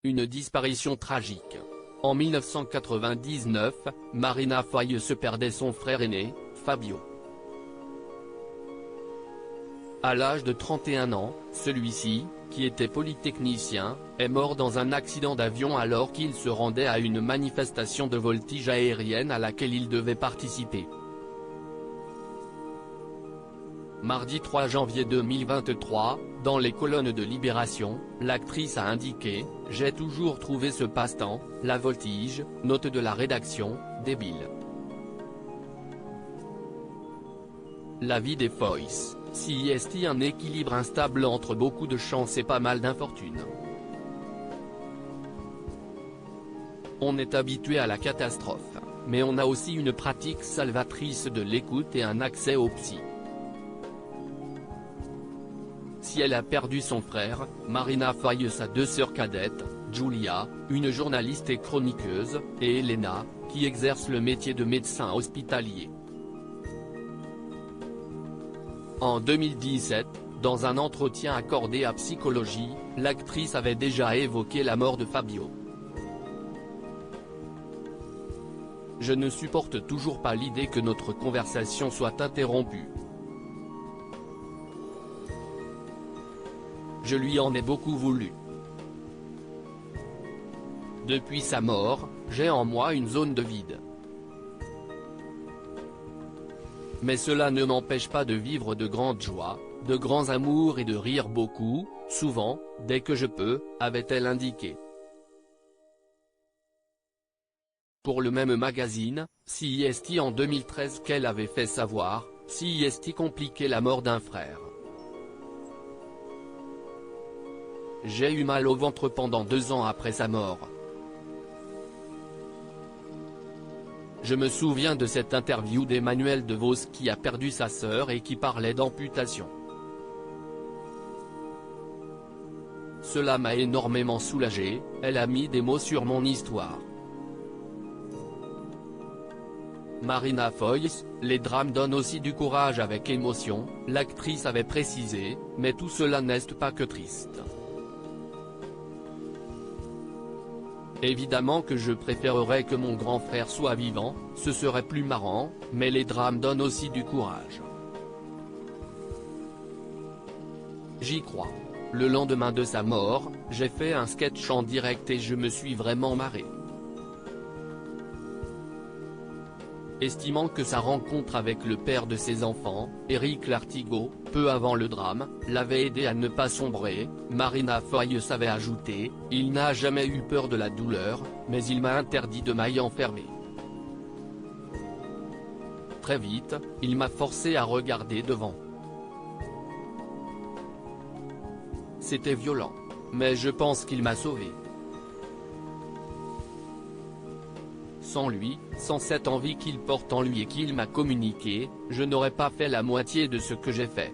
Une disparition tragique. En 1999, Marina Foïs se perdait son frère aîné, Fabio. À l'âge de 31 ans, celui-ci, qui était polytechnicien, est mort dans un accident d'avion alors qu'il se rendait à une manifestation de voltige aérienne à laquelle il devait participer. Mardi 3 janvier 2023, dans les colonnes de Libération, l'actrice a indiqué « J'ai toujours trouvé ce passe-temps, la voltige, note de la rédaction, débile ». La vie des Foïs, si est un équilibre instable entre beaucoup de chance et pas mal d'infortune. On est habitué à la catastrophe, mais on a aussi une pratique salvatrice de l'écoute et un accès au psy. Si elle a perdu son frère, Marina Foïs a deux sœurs cadettes, Giulia, une journaliste et chroniqueuse, et Elena, qui exerce le métier de médecin hospitalier. En 2017, dans un entretien accordé à Psychologie, l'actrice avait déjà évoqué la mort de Fabio. Je ne supporte toujours pas l'idée que notre conversation soit interrompue. Je lui en ai beaucoup voulu. Depuis sa mort, j'ai en moi une zone de vide. Mais cela ne m'empêche pas de vivre de grandes joies, de grands amours et de rire beaucoup, souvent, dès que je peux, avait-elle indiqué. Pour le même magazine, CIST en 2013 qu'elle avait fait savoir, CIST compliquait la mort d'un frère. J'ai eu mal au ventre pendant 2 ans après sa mort. Je me souviens de cette interview d'Emmanuel DeVos qui a perdu sa sœur et qui parlait d'amputation. Cela m'a énormément soulagé, elle a mis des mots sur mon histoire. Marina Foïs, les drames donnent aussi du courage avec émotion, l'actrice avait précisé, mais tout cela n'est pas que triste. Évidemment que je préférerais que mon grand frère soit vivant, ce serait plus marrant, mais les drames donnent aussi du courage. J'y crois. Le lendemain de sa mort, j'ai fait un sketch en direct et je me suis vraiment marré. Estimant que sa rencontre avec le père de ses enfants, Éric Lartigot, peu avant le drame, l'avait aidé à ne pas sombrer, Marina Foïs avait ajouté « Il n'a jamais eu peur de la douleur, mais il m'a interdit de m'y enfermer. Très vite, il m'a forcé à regarder devant. C'était violent. Mais je pense qu'il m'a sauvé. Sans lui, sans cette envie qu'il porte en lui et qu'il m'a communiqué, je n'aurais pas fait la moitié de ce que j'ai fait. »